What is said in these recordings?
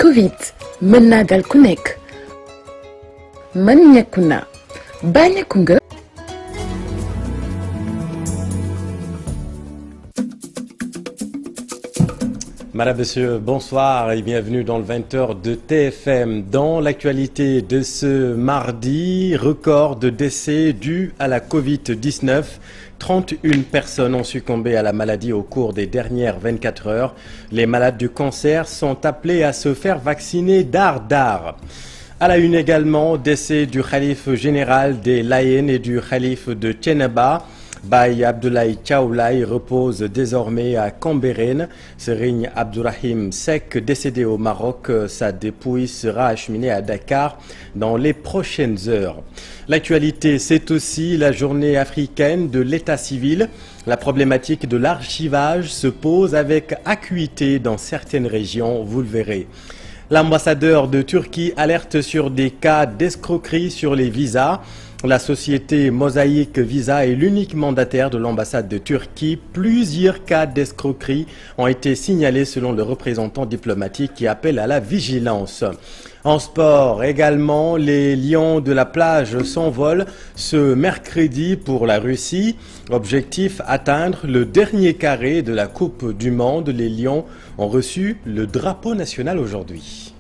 Covid mën naa dal ku nekk man ñekku na ba ñekku nga. Madame, Monsieur, bonsoir et bienvenue dans le 20h de TFM. Dans l'actualité de ce mardi, record de décès dû à la Covid-19. 31 personnes ont succombé à la maladie au cours des dernières 24 heures. Les malades du cancer sont appelés à se faire vacciner d'art. À la une également, décès du khalife général des Layènes et du khalife de Thiénaba. Baye Abdoulaye Thiaw Laye repose désormais à Cambérène. Serigne Abdourahim Seck, décédé au Maroc, sa dépouille sera acheminée à Dakar dans les prochaines heures. L'actualité, c'est aussi la journée africaine de l'état civil. La problématique de l'archivage se pose avec acuité dans certaines régions, vous le verrez. L'ambassadeur de Turquie alerte sur des cas d'escroquerie sur les visas. La société Mosaïque Visa est l'unique mandataire de l'ambassade de Turquie. Plusieurs cas d'escroquerie ont été signalés selon le représentant diplomatique qui appelle à la vigilance. En sport également, les Lions de la plage s'envolent ce mercredi pour la Russie. Objectif, atteindre le dernier carré de la Coupe du Monde. Les Lions ont reçu le drapeau national aujourd'hui.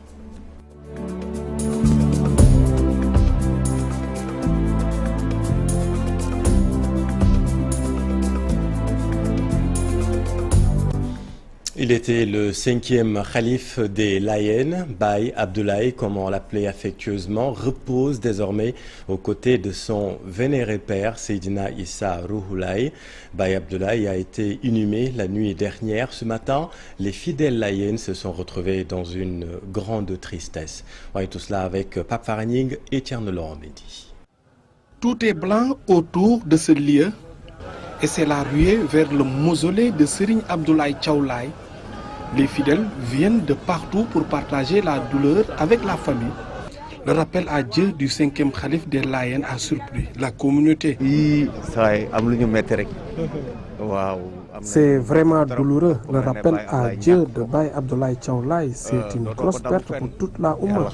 Il était le 5e khalife des Layènes. Baye Abdoulaye, comme on l'appelait affectueusement, repose désormais aux côtés de son vénéré père, Seydina Issa Rouhou Laye. Baye Abdoulaye a été inhumé la nuit dernière. Ce matin, les fidèles Layènes se sont retrouvés dans une grande tristesse. On est tout cela avec Pape Faragning et Thierno Laurent Mendy. Tout est blanc autour de ce lieu et c'est la ruée vers le mausolée de Serigne Abdoulaye Thiaw Laye. Les fidèles viennent de partout pour partager la douleur avec la famille. Le rappel à Dieu du 5e khalife des Layènes a surpris la communauté. C'est vraiment douloureux. Le rappel à Dieu de Baye Abdoulaye Thiaw Laye, c'est une grosse perte pour toute la Oumma.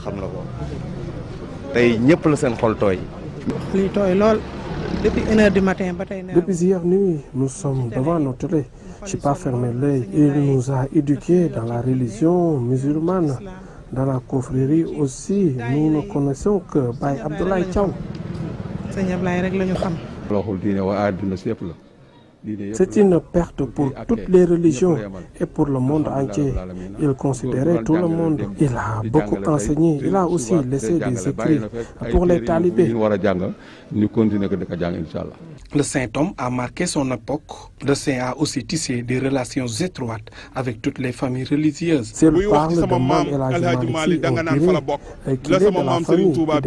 Depuis 1h du matin, depuis hier nuit, nous sommes devant nos télé. Je n'ai pas fermé l'œil. Il nous a éduqués dans la religion musulmane, dans la confrérie aussi. Nous ne connaissons que Baye Abdoulaye Thiaw. C'est une perte pour toutes les religions et pour le monde entier. Il considérait tout le monde. Il a beaucoup enseigné. Il a aussi laissé des écrits pour les talibés. Le saint homme a marqué son époque. Le saint a aussi tissé des relations étroites avec toutes les familles religieuses. S'il parle de Mame El Hadji Malick Sy, on dirait qu'il est de la famille qui aime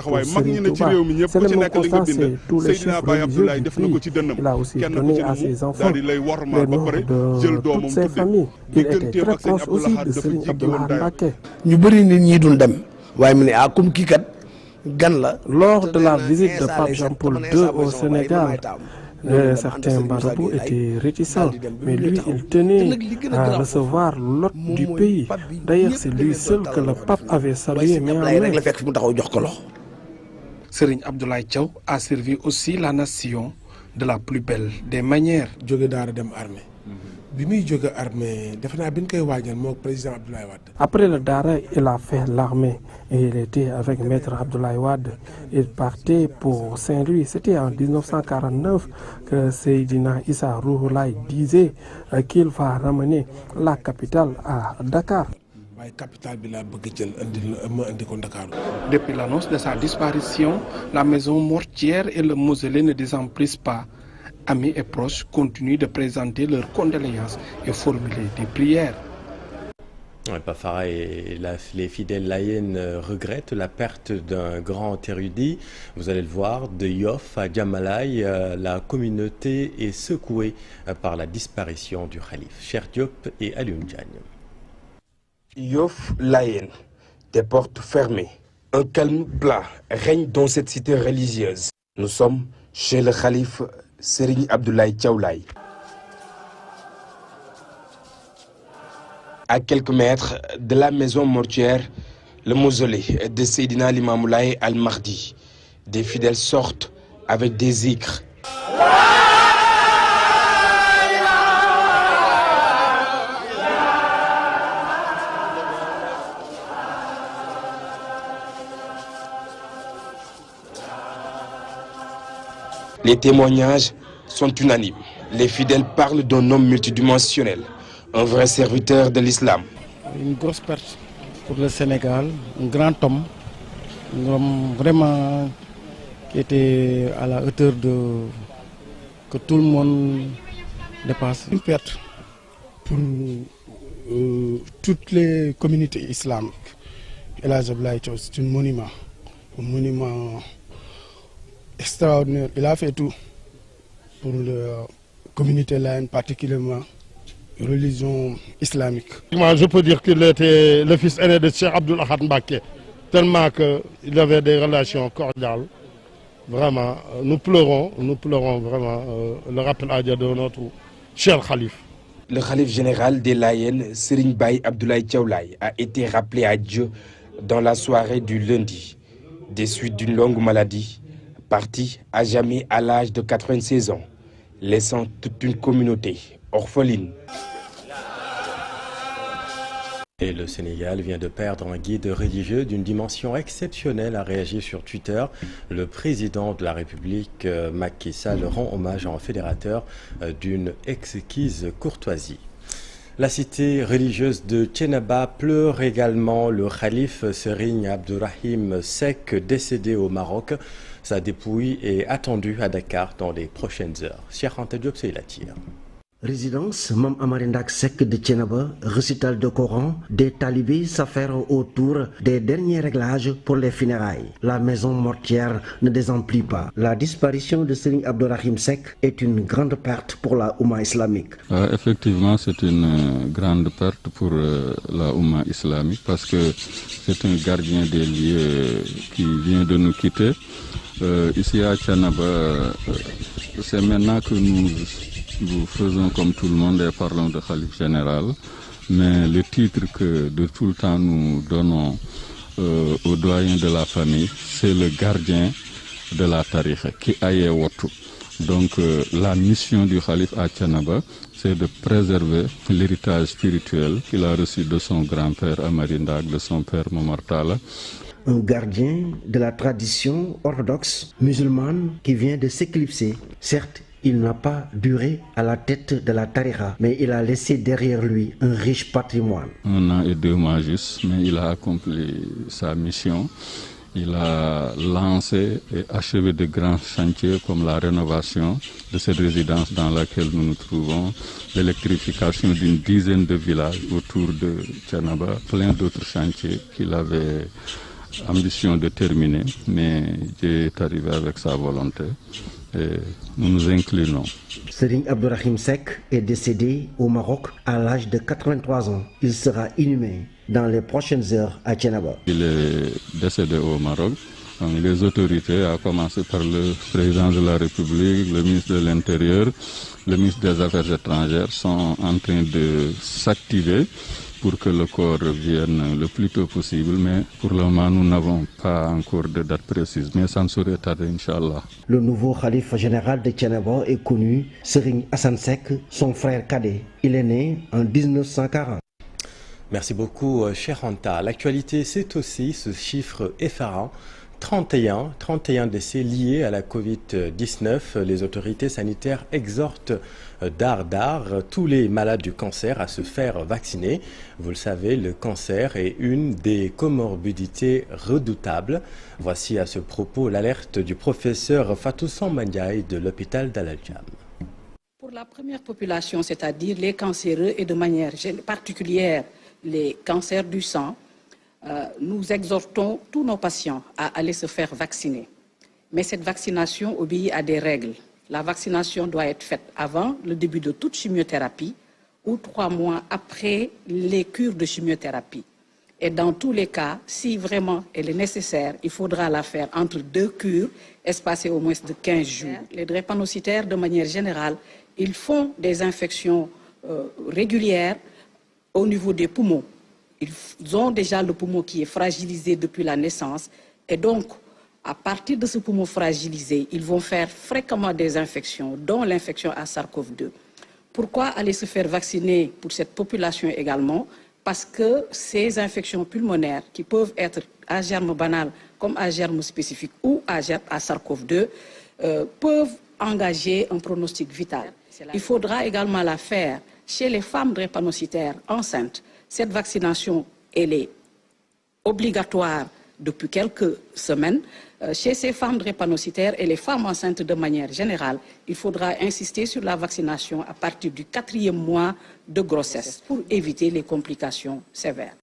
pour Serigne Touba. C'est le même constat, c'est tous les chefs religieux du pays. Il a aussi donné à ses enfants les noms de toutes ses familles. Il était très proche aussi de Serigne Abdoulaye Mbacké. Lors de la visite de Pape Jean-Paul II au Sénégal, certains marabouts étaient réticents, mais lui, il tenait à recevoir l'hôte du pays. D'ailleurs, c'est lui seul que le pape avait salué main en main. Serigne Abdoulaye Thiaw a servi aussi la nation de la plus belle des manières. Après le Dara, il a fait l'armée et il était avec Maître Abdoulaye Wade. Il partait pour Saint-Louis. C'était en 1949 que Seydina Issa Rouhou Laye disait qu'il va ramener la capitale à Dakar. Depuis l'annonce de sa disparition, la maison mortuaire et le mausolée ne désemplissent pas. Amis et proches continuent de présenter leurs condoléances et formuler des prières. Pafara et les fidèles Layènes regrettent la perte d'un grand érudit. Vous allez le voir, de Yoff à Djamalaï, la communauté est secouée par la disparition du khalife. Cheikh Diop et Alioune Diagne. Yoff Layène, des portes fermées. Un calme plat règne dans cette cité religieuse. Nous sommes chez le khalife Serigne Abdoulaye Thiaw Laye. À quelques mètres de la maison mortuaire, le mausolée de Seydina Limamou Laye Al Mahdi. Des fidèles sortent avec des zikrs. Les témoignages sont unanimes. Les fidèles parlent d'un homme multidimensionnel, un vrai serviteur de l'islam. Une grosse perte pour le Sénégal, un grand homme vraiment qui était à la hauteur de que tout le monde dépasse. Une perte pour toutes les communautés islamiques. El Hadj Abdoulaye Thiaw, c'est un monument extraordinaire. Il a fait tout pour la communauté laïque, particulièrement la religion islamique. Je peux dire qu'il était le fils aîné de Cheikh Abdoul Ahad Mbacké, tellement qu'il avait des relations cordiales. Vraiment, nous pleurons vraiment le rappel à Dieu de notre cher Khalif. Le Khalif général des Layènes, Serigne Baye Abdoulaye Thiaw Laye, a été rappelé à Dieu dans la soirée du lundi, des suites d'une longue maladie, parti à jamais à l'âge de 96 ans, laissant toute une communauté orpheline. Et le Sénégal vient de perdre un guide religieux d'une dimension exceptionnelle, a réagi sur Twitter. Le président de la République, Macky Sall, rend hommage à un fédérateur d'une exquise courtoisie. La cité religieuse de Thiénaba pleure également. Le khalife Serigne Abdourahim Seck, décédé au Maroc. Sa dépouille est attendue à Dakar dans les prochaines heures. Cheikh Anta Diop, c'est la tire. Résidence Mame Amary Ndack Seck de Thiénaba, récital de Coran, des talibés s'affairent autour des derniers réglages pour les funérailles. La maison mortuaire ne désemplit pas. La disparition de Serigne Abdourahim Seck est une grande perte pour la Oumma islamique. Effectivement, c'est une grande perte pour la Oumma islamique parce que c'est un gardien des lieux qui vient de nous quitter. Ici à Thiénaba, c'est maintenant que nous faisons comme tout le monde et parlons de Khalife général, mais le titre que de tout le temps nous donnons au doyen de la famille, c'est le gardien de la tariqa, qui aye wotu. Donc la mission du Khalife à Thiénaba, c'est de préserver l'héritage spirituel qu'il a reçu de son grand-père Amary Ndack, de son père Momar Talla. Un gardien de la tradition orthodoxe musulmane qui vient de s'éclipser. Certes, il n'a pas duré à la tête de la tariqa, mais il a laissé derrière lui un riche patrimoine. 1 an et 2 mois juste, mais il a accompli sa mission. Il a lancé et achevé de grands chantiers comme la rénovation de cette résidence dans laquelle nous nous trouvons, l'électrification d'une dizaine de villages autour de Thiénaba, plein d'autres chantiers qu'il avait ambition de terminer, mais Dieu est arrivé avec sa volonté. Et nous nous inclinons. Serigne Abdourahim Seck est décédé au Maroc à l'âge de 83 ans. Il sera inhumé dans les prochaines heures à Thiénaba. Il est décédé au Maroc. Donc, les autorités, à commencer par le président de la République, le ministre de l'Intérieur, le ministre des Affaires étrangères, sont en train de s'activer pour que le corps vienne le plus tôt possible, mais pour le moment, nous n'avons pas encore de date précise, mais ça ne saurait tarder, Inch'Allah. Le nouveau khalife général de Thiénaba est connu, Serigne Assane Seck, son frère cadet. Il est né en 1940. Merci beaucoup, cher Anta. L'actualité, c'est aussi ce chiffre effarant. 31 décès liés à la Covid-19. Les autorités sanitaires exhortent d'art tous les malades du cancer à se faire vacciner. Vous le savez, le cancer est une des comorbidités redoutables. Voici à ce propos l'alerte du professeur Fatou Sambandiaï de l'hôpital d'Al-Adjam. Pour la première population, c'est-à-dire les cancéreux et de manière particulière les cancers du sang, nous exhortons tous nos patients à aller se faire vacciner. Mais cette vaccination obéit à des règles. La vaccination doit être faite avant le début de toute chimiothérapie ou 3 mois après les cures de chimiothérapie. Et dans tous les cas, si vraiment elle est nécessaire, il faudra la faire entre 2 cures, espacées au moins de 15 jours. Les drépanocytaires, de manière générale, ils font des infections régulières au niveau des poumons. Ils ont déjà le poumon qui est fragilisé depuis la naissance et donc, à partir de ce poumon fragilisé, ils vont faire fréquemment des infections, dont l'infection à SARS-CoV-2. Pourquoi aller se faire vacciner pour cette population également? Parce que ces infections pulmonaires, qui peuvent être à germe banal comme à germe spécifique ou à SARS-CoV-2, peuvent engager un pronostic vital. Il faudra également la faire chez les femmes drépanocytaires enceintes. Cette vaccination, elle est obligatoire depuis quelques semaines. Chez ces femmes drépanocytaires et les femmes enceintes de manière générale, il faudra insister sur la vaccination à partir du 4e mois de grossesse pour éviter les complications sévères.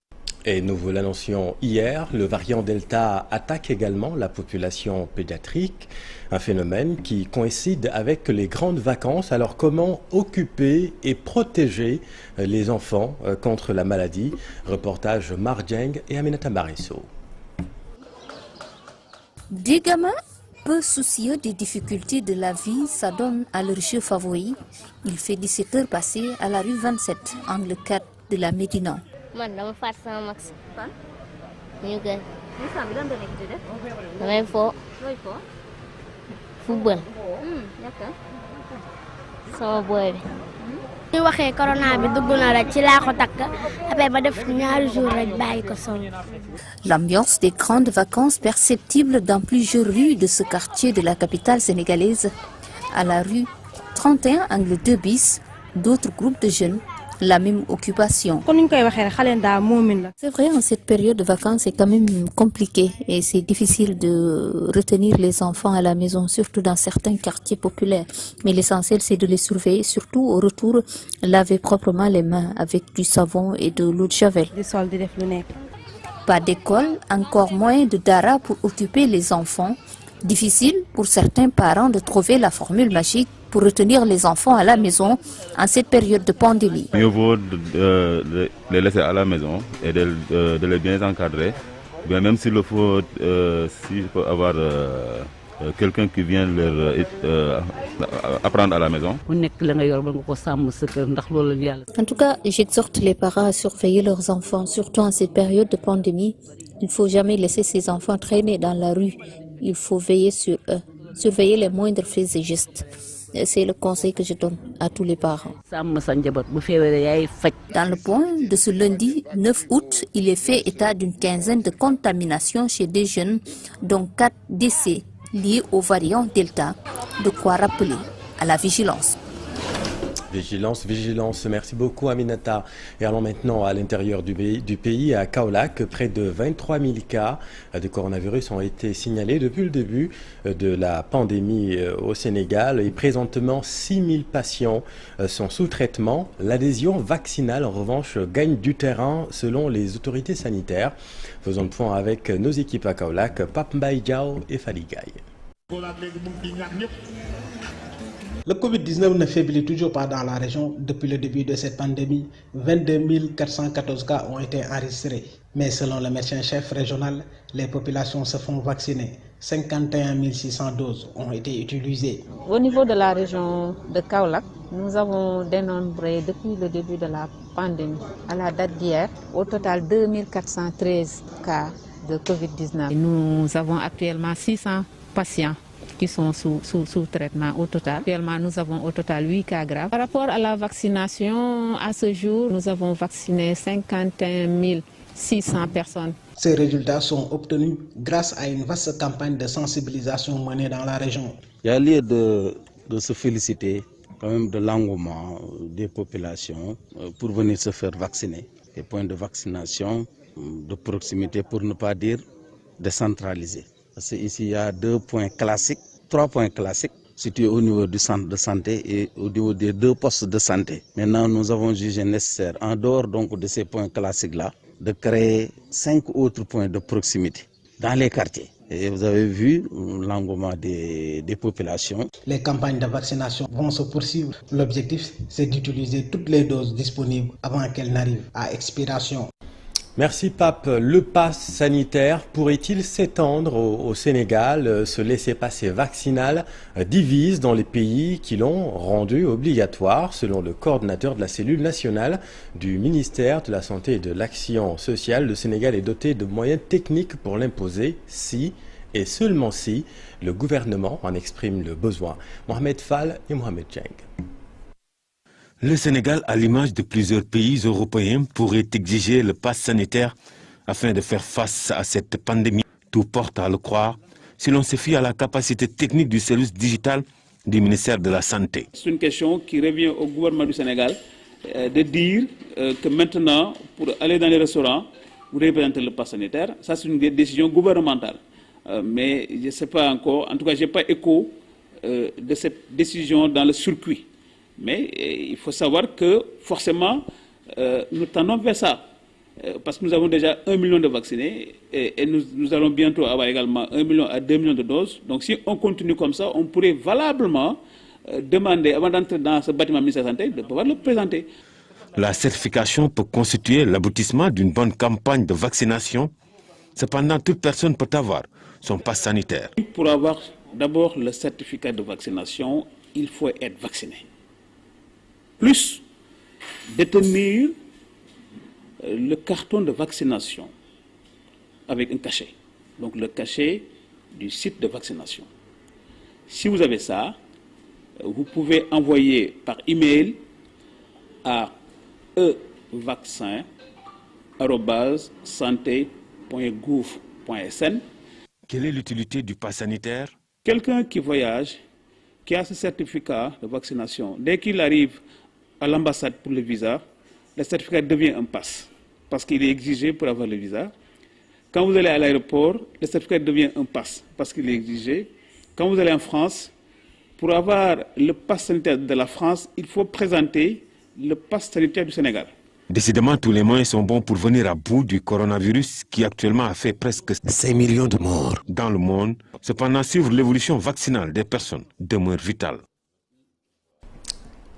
Et nous vous l'annoncions hier, le variant Delta attaque également la population pédiatrique, un phénomène qui coïncide avec les grandes vacances. Alors comment occuper et protéger les enfants contre la maladie? Reportage Marjeng et Aminata Marisso. Des gamins peu soucieux des difficultés de la vie s'adonnent à leur jeu favori. Il fait 17 heures passées à la rue 27, angle 4 de la Médina. L'ambiance des grandes vacances perceptible dans plusieurs rues de ce quartier de la capitale sénégalaise. À la rue 31, angle 2 bis, d'autres groupes de jeunes, la même occupation. C'est vrai, en cette période de vacances, c'est quand même compliqué et c'est difficile de retenir les enfants à la maison, surtout dans certains quartiers populaires. Mais l'essentiel, c'est de les surveiller, surtout au retour, laver proprement les mains avec du savon et de l'eau de javel. Pas d'école, encore moins de dara pour occuper les enfants. Difficile pour certains parents de trouver la formule magique pour retenir les enfants à la maison en cette période de pandémie. Mieux vaut de les laisser à la maison et de les bien encadrer. Bien, même s'il le faut, s'il peut avoir quelqu'un qui vient leur apprendre à la maison. En tout cas, j'exhorte les parents à surveiller leurs enfants, surtout en cette période de pandémie. Il ne faut jamais laisser ces enfants traîner dans la rue. Il faut veiller sur eux, surveiller les moindres faits et gestes. C'est le conseil que je donne à tous les parents. Dans le point de ce lundi 9 août, il est fait état d'une quinzaine de contaminations chez des jeunes, dont 4 décès liés au variant Delta. De quoi rappeler à la vigilance. Vigilance, vigilance. Merci beaucoup Aminata. Et allons maintenant à l'intérieur du pays, à Kaolack. Près de 23 000 cas de coronavirus ont été signalés depuis le début de la pandémie au Sénégal. Et présentement, 6 000 patients sont sous traitement. L'adhésion vaccinale, en revanche, gagne du terrain selon les autorités sanitaires. Faisons le point avec nos équipes à Kaolack, Pape Mbaye Diaw et Fally Gaye. Le Covid-19 ne faiblit toujours pas dans la région. Depuis le début de cette pandémie, 22 414 cas ont été enregistrés. Mais selon le médecin-chef régional, les populations se font vacciner. 51 600 doses ont été utilisées. Au niveau de la région de Kaolack, nous avons dénombré depuis le début de la pandémie, à la date d'hier, au total 2413 cas de Covid-19. Nous avons actuellement 600 patients qui sont sous traitement au total. Actuellement, nous avons au total 8 cas graves. Par rapport à la vaccination, à ce jour, nous avons vacciné 51 600 personnes. Ces résultats sont obtenus grâce à une vaste campagne de sensibilisation menée dans la région. Il y a lieu de se féliciter quand même de l'engouement des populations pour venir se faire vacciner. Des points de vaccination de proximité, pour ne pas dire décentralisés. Parce qu'ici, il y a 2 points classiques, 3 points classiques situés au niveau du centre de santé et au niveau des 2 postes de santé. Maintenant, nous avons jugé nécessaire, en dehors donc de ces points classiques-là, de créer 5 autres points de proximité dans les quartiers. Et vous avez vu l'engouement des populations. Les campagnes de vaccination vont se poursuivre. L'objectif, c'est d'utiliser toutes les doses disponibles avant qu'elles n'arrivent à expiration. Merci Pape. Le pass sanitaire pourrait-il s'étendre au Sénégal? Ce laissez-passer vaccinal divise dans les pays qui l'ont rendu obligatoire. Selon le coordinateur de la cellule nationale du ministère de la Santé et de l'Action sociale, le Sénégal est doté de moyens techniques pour l'imposer si et seulement si le gouvernement en exprime le besoin. Mohamed Fall et Mohamed Cheng. Le Sénégal, à l'image de plusieurs pays européens, pourrait exiger le pass sanitaire afin de faire face à cette pandémie. Tout porte à le croire si l'on se fie à la capacité technique du service digital du ministère de la Santé. C'est une question qui revient au gouvernement du Sénégal de dire que maintenant, pour aller dans les restaurants, vous devez présenter le pass sanitaire. Ça, c'est une décision gouvernementale. Mais je ne sais pas encore, en tout cas, je n'ai pas écho de cette décision dans le circuit. Mais il faut savoir que forcément, nous tendons vers ça. Parce que nous avons déjà 1 million de vaccinés et nous allons bientôt avoir également 1 million à 2 millions de doses. Donc si on continue comme ça, on pourrait valablement demander, avant d'entrer dans ce bâtiment ministère de la Santé, de pouvoir le présenter. La certification peut constituer l'aboutissement d'une bonne campagne de vaccination. Cependant, toute personne peut avoir son pass sanitaire. Pour avoir d'abord le certificat de vaccination, il faut être vacciné. Plus détenir le carton de vaccination avec un cachet. Donc le cachet du site de vaccination. Si vous avez ça, vous pouvez envoyer par email à evaccin@santé.gouv.sn. Quelle est l'utilité du pass sanitaire? Quelqu'un qui voyage, qui a ce certificat de vaccination, dès qu'il arrive à l'ambassade pour le visa, le certificat devient un pass, parce qu'il est exigé pour avoir le visa. Quand vous allez à l'aéroport, le certificat devient un pass, parce qu'il est exigé. Quand vous allez en France, pour avoir le pass sanitaire de la France, il faut présenter le pass sanitaire du Sénégal. Décidément, tous les moyens sont bons pour venir à bout du coronavirus qui actuellement a fait presque 5 millions de morts dans le monde. Cependant, suivre l'évolution vaccinale des personnes demeure vitale.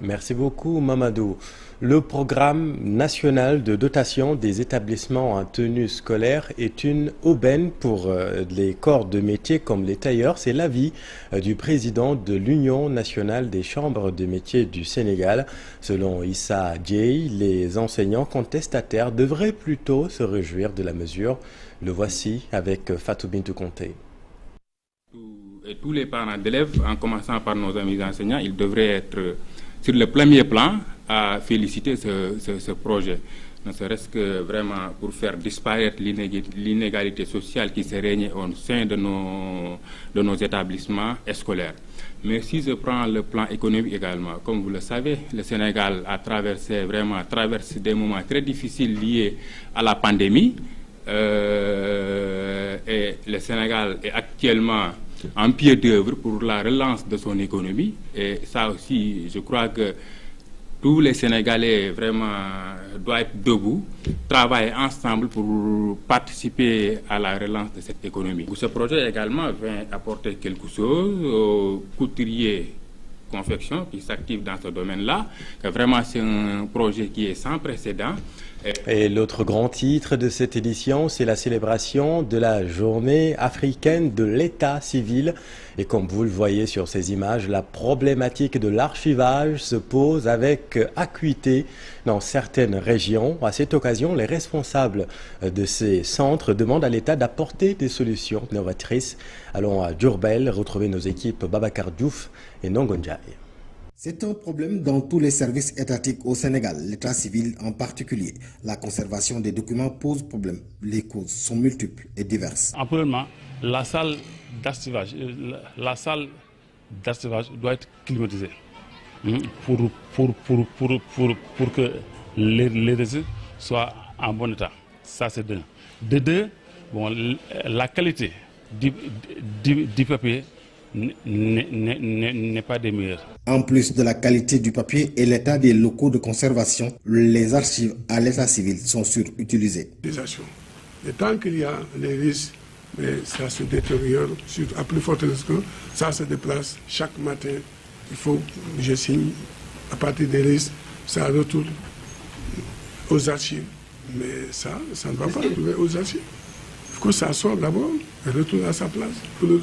Merci beaucoup Mamadou. Le programme national de dotation des établissements en tenue scolaire est une aubaine pour les corps de métier comme les tailleurs. C'est l'avis du président de l'Union nationale des chambres de métiers du Sénégal. Selon Issa Dieye, les enseignants contestataires devraient plutôt se réjouir de la mesure. Le voici avec Fatou Bintou Conté. Et tous les parents d'élèves, en commençant par nos amis enseignants, ils devraient être sur le premier plan à féliciter ce projet, ne serait-ce que vraiment pour faire disparaître l'inégalité sociale qui se règne au sein de nos établissements scolaires. Mais si je prends le plan économique également, comme vous le savez, le Sénégal a traversé des moments très difficiles liés à la pandémie et le Sénégal est actuellement en pied d'œuvre pour la relance de son économie. Et ça aussi, je crois que tous les Sénégalais vraiment doivent être debout, travailler ensemble pour participer à la relance de cette économie. Ce projet également vient apporter quelque chose aux couturiers confection qui s'activent dans ce domaine-là, que vraiment c'est un projet qui est sans précédent. Et l'autre grand titre de cette édition, c'est la célébration de la journée africaine de l'état civil. Et comme vous le voyez sur ces images, la problématique de l'archivage se pose avec acuité dans certaines régions. À cette occasion, les responsables de ces centres demandent à l'État d'apporter des solutions novatrices. Allons à Diourbel retrouver nos équipes Babacar Diouf et Nongonjaï. C'est un problème dans tous les services étatiques au Sénégal, l'état civil en particulier. La conservation des documents pose problème. Les causes sont multiples et diverses. Premièrement, la salle d'archivage doit être climatisée pour que les réseaux soient en bon état. Ça, c'est d'un. De deux, la qualité du papier n'est pas des meilleurs. En plus de la qualité du papier et l'état des locaux de conservation, les archives à l'état civil sont surutilisées. Et tant qu'il y a les risques, mais ça se détériore, à plus forte risque, ça se déplace chaque matin. Il faut que je signe, à partir des risques, ça retourne aux archives. Mais ça ne va pas arriver aux archives. Il faut que ça sorte d'abord et retourne à sa place.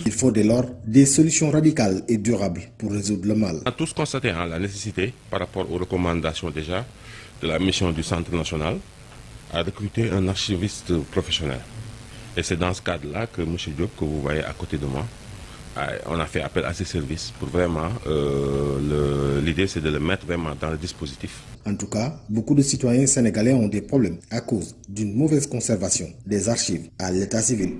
Il faut dès lors des solutions radicales et durables pour résoudre le mal. On a tous constaté la nécessité, par rapport aux recommandations déjà de la mission du Centre national, à recruter un archiviste professionnel. Et c'est dans ce cadre-là que M. Diop, que vous voyez à côté de moi, on a fait appel à ses services pour vraiment, l'idée c'est de le mettre vraiment dans le dispositif. En tout cas, beaucoup de citoyens sénégalais ont des problèmes à cause d'une mauvaise conservation des archives à l'état civil.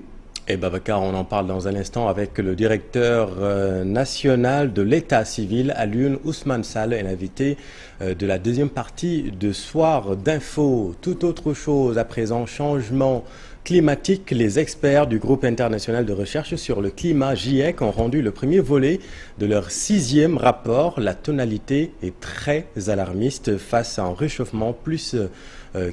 Et Babacar, on en parle dans un instant avec le directeur national de l'état civil, Alioune Ousmane Sall, et l'invité de la deuxième partie de Soir d'info. Tout autre chose à présent, changement climatique. Les experts du groupe international de recherche sur le climat GIEC ont rendu le premier volet de leur 6e rapport. La tonalité est très alarmiste face à un réchauffement plus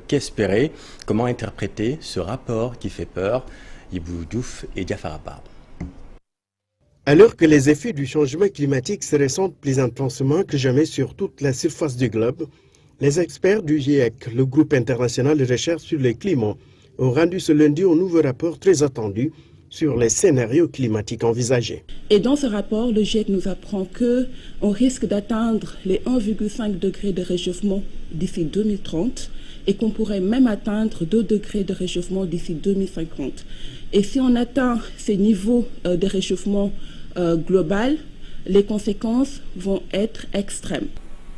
qu'espéré. Comment interpréter ce rapport qui fait peur? Ibou Diouf et Diafara Barbe. Alors que les effets du changement climatique se ressentent plus intensement que jamais sur toute la surface du globe, les experts du GIEC, le groupe international de recherche sur le climat, ont rendu ce lundi un nouveau rapport très attendu sur les scénarios climatiques envisagés. Et dans ce rapport, le GIEC nous apprend qu'on risque d'atteindre les 1,5 degrés de réchauffement d'ici 2030 et qu'on pourrait même atteindre 2 degrés de réchauffement d'ici 2050. Et si on atteint ces niveaux de réchauffement global, les conséquences vont être extrêmes,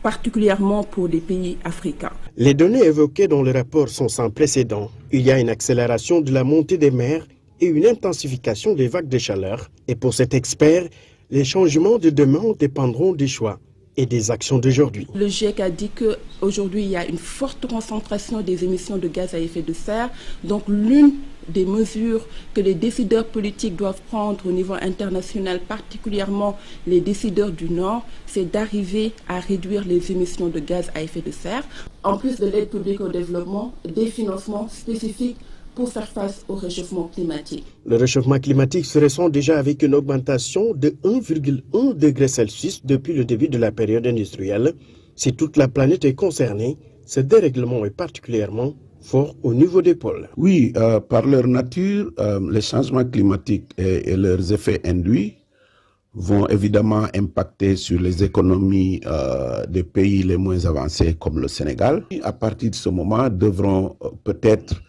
particulièrement pour les pays africains. Les données évoquées dans le rapport sont sans précédent. Il y a une accélération de la montée des mers et une intensification des vagues de chaleur. Et pour cet expert, les changements de demain dépendront des choix et des actions d'aujourd'hui. Le GIEC a dit qu'aujourd'hui, il y a une forte concentration des émissions de gaz à effet de serre. Donc, l'une des mesures que les décideurs politiques doivent prendre au niveau international, particulièrement les décideurs du Nord, c'est d'arriver à réduire les émissions de gaz à effet de serre. En plus de l'aide publique au développement, des financements spécifiques pour faire face au réchauffement climatique. Le réchauffement climatique se ressent déjà avec une augmentation de 1,1 degré Celsius depuis le début de la période industrielle. Si toute la planète est concernée, ce dérèglement est particulièrement fort au niveau des pôles. Oui, par leur nature, les changements climatiques et leurs effets induits vont évidemment impacter sur les économies des pays les moins avancés comme le Sénégal. À partir de ce moment, devront peut-être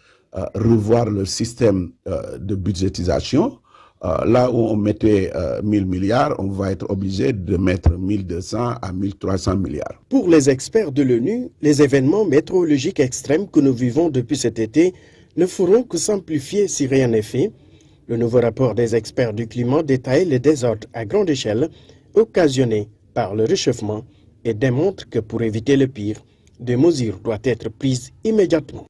revoir le système de budgétisation. Là où on mettait 1000 milliards, on va être obligé de mettre 1200 à 1300 milliards. Pour les experts de l'ONU, les événements météorologiques extrêmes que nous vivons depuis cet été ne feront que s'amplifier si rien n'est fait. Le nouveau rapport des experts du climat détaille les désordres à grande échelle occasionnés par le réchauffement et démontre que pour éviter le pire, des mesures doivent être prises immédiatement.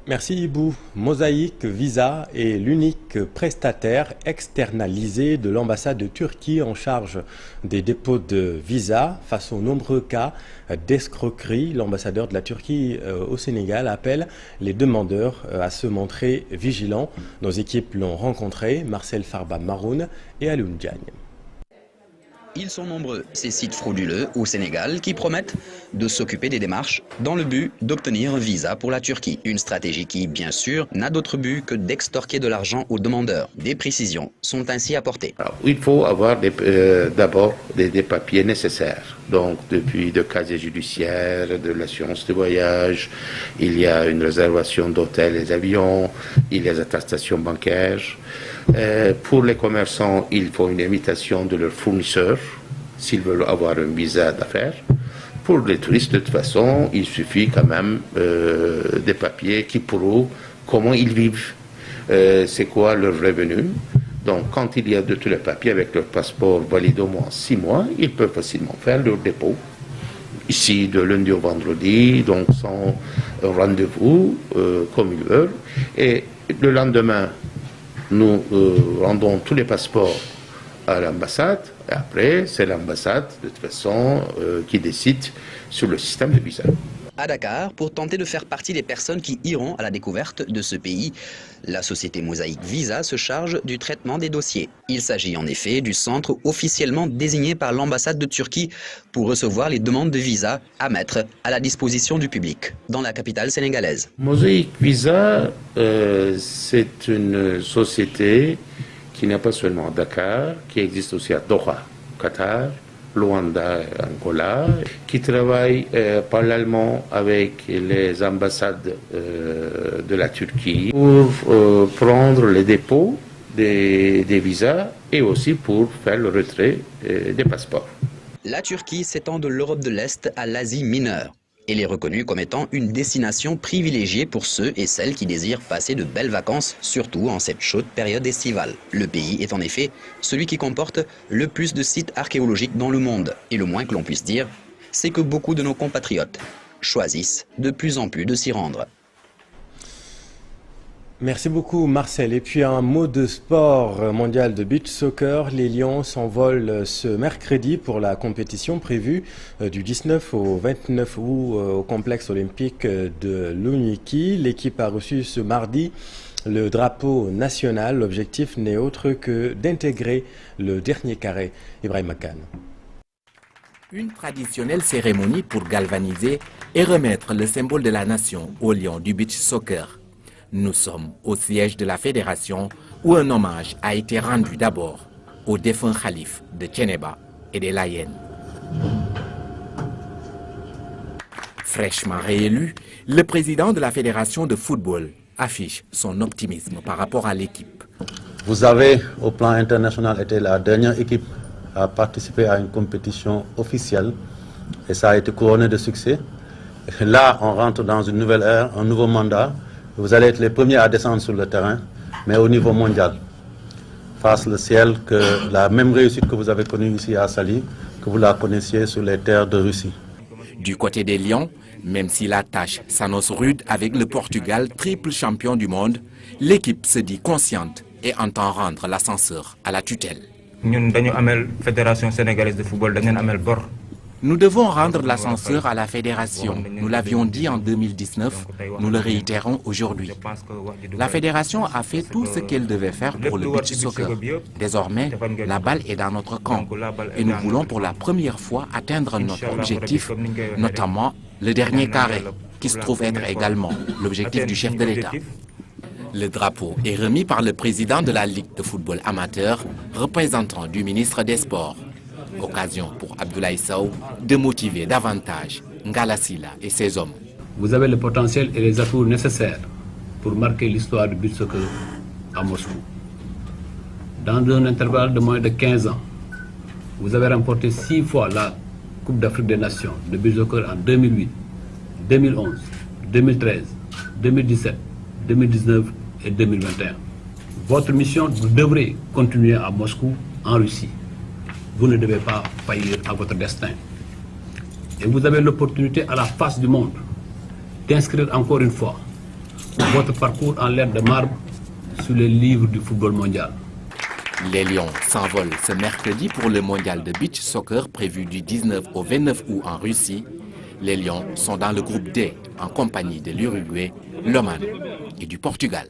Merci Ibou. Mosaïque Visa est l'unique prestataire externalisé de l'ambassade de Turquie en charge des dépôts de visa. Face aux nombreux cas d'escroquerie, l'ambassadeur de la Turquie au Sénégal appelle les demandeurs à se montrer vigilants. Nos équipes l'ont rencontré, Marcel Farba Maroun et Alioune Diagne. Ils sont nombreux, ces sites frauduleux au Sénégal qui promettent de s'occuper des démarches dans le but d'obtenir un visa pour la Turquie. Une stratégie qui, bien sûr, n'a d'autre but que d'extorquer de l'argent aux demandeurs. Des précisions sont ainsi apportées. Alors, il faut avoir d'abord des papiers nécessaires. Donc, depuis le casier judiciaire, de l'assurance de voyage, il y a une réservation d'hôtels et d'avions, il y a des attestations bancaires. Pour les commerçants, il faut une invitation de leur fournisseur s'ils veulent avoir un visa d'affaires. Pour les touristes, de toute façon, il suffit quand même des papiers qui prouvent comment ils vivent, c'est quoi leur revenu. Donc, quand il y a de tous les papiers avec leur passeport valide au moins 6 mois, ils peuvent facilement faire leur dépôt. Ici, de lundi au vendredi, donc sans rendez-vous, comme ils veulent. Et le lendemain, nous rendons tous les passeports à l'ambassade. Et après, c'est l'ambassade, de toute façon, qui décide sur le système de visa. à Dakar pour tenter de faire partie des personnes qui iront à la découverte de ce pays. La société Mosaïque Visa se charge du traitement des dossiers. Il s'agit en effet du centre officiellement désigné par l'ambassade de Turquie pour recevoir les demandes de visa à mettre à la disposition du public dans la capitale sénégalaise. Mosaïque Visa, c'est une société qui n'est pas seulement à Dakar, qui existe aussi à Doha, Qatar, Luanda, Angola, qui travaille parallèlement avec les ambassades de la Turquie pour prendre les dépôts des visas et aussi pour faire le retrait des passeports. La Turquie s'étend de l'Europe de l'Est à l'Asie mineure. Elle est reconnue comme étant une destination privilégiée pour ceux et celles qui désirent passer de belles vacances, surtout en cette chaude période estivale. Le pays est en effet celui qui comporte le plus de sites archéologiques dans le monde. Et le moins que l'on puisse dire, c'est que beaucoup de nos compatriotes choisissent de plus en plus de s'y rendre. Merci beaucoup Marcel. Et puis un mot de sport mondial de beach soccer. Les Lions s'envolent ce mercredi pour la compétition prévue du 19 au 29 août au complexe olympique de Louniki. L'équipe a reçu ce mardi le drapeau national. L'objectif n'est autre que d'intégrer le dernier carré. Ibrahim Makan. Une traditionnelle cérémonie pour galvaniser et remettre le symbole de la nation aux Lions du beach soccer. Nous sommes au siège de la fédération où un hommage a été rendu d'abord au défunt calife de Thiénaba et des Layènes. Fraîchement réélu, le président de la fédération de football affiche son optimisme par rapport à l'équipe. Vous avez, au plan international, été la dernière équipe à participer à une compétition officielle et ça a été couronné de succès. Et là, on rentre dans une nouvelle ère, un nouveau mandat. Vous allez être les premiers à descendre sur le terrain, mais au niveau mondial. Fasse le ciel que la même réussite que vous avez connue ici à Sali, que vous la connaissiez sur les terres de Russie. Du côté des Lions, même si la tâche s'annonce rude avec le Portugal, triple champion du monde, l'équipe se dit consciente et entend rendre l'ascenseur à la tutelle. Fédération sénégalaise de football, nous devons rendre l'ascenseur à la fédération. Nous l'avions dit en 2019, nous le réitérons aujourd'hui. La fédération a fait tout ce qu'elle devait faire pour le beach soccer. Désormais, la balle est dans notre camp et nous voulons pour la première fois atteindre notre objectif, notamment le dernier carré, qui se trouve être également l'objectif du chef de l'État. Le drapeau est remis par le président de la Ligue de football amateur, représentant du ministre des Sports. Occasion pour Abdoulaye Sow de motiver davantage Ngala Sylla et ses hommes. Vous avez le potentiel et les atouts nécessaires pour marquer l'histoire du beach soccer à Moscou. Dans un intervalle de moins de 15 ans, vous avez remporté 6 fois la Coupe d'Afrique des Nations de beach soccer en 2008, 2011, 2013, 2017, 2019 et 2021. Votre mission, vous devrez continuer à Moscou, en Russie. Vous ne devez pas faillir à votre destin. Et vous avez l'opportunité à la face du monde d'inscrire encore une fois votre parcours en lettres de marbre sur les livres du football mondial. Les Lions s'envolent ce mercredi pour le mondial de beach soccer prévu du 19 au 29 août en Russie. Les Lions sont dans le groupe D en compagnie de l'Uruguay, l'Oman et du Portugal.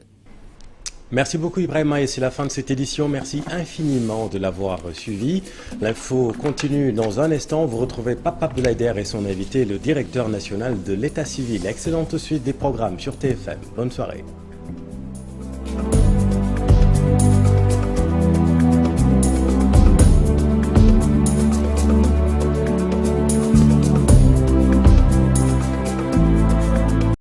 Merci beaucoup Ibrahima et c'est la fin de cette édition. Merci infiniment de l'avoir suivi. L'info continue dans un instant. Vous retrouvez Papa Abdoulaye et son invité, le directeur national de l'état civil. Excellente suite des programmes sur TFM. Bonne soirée.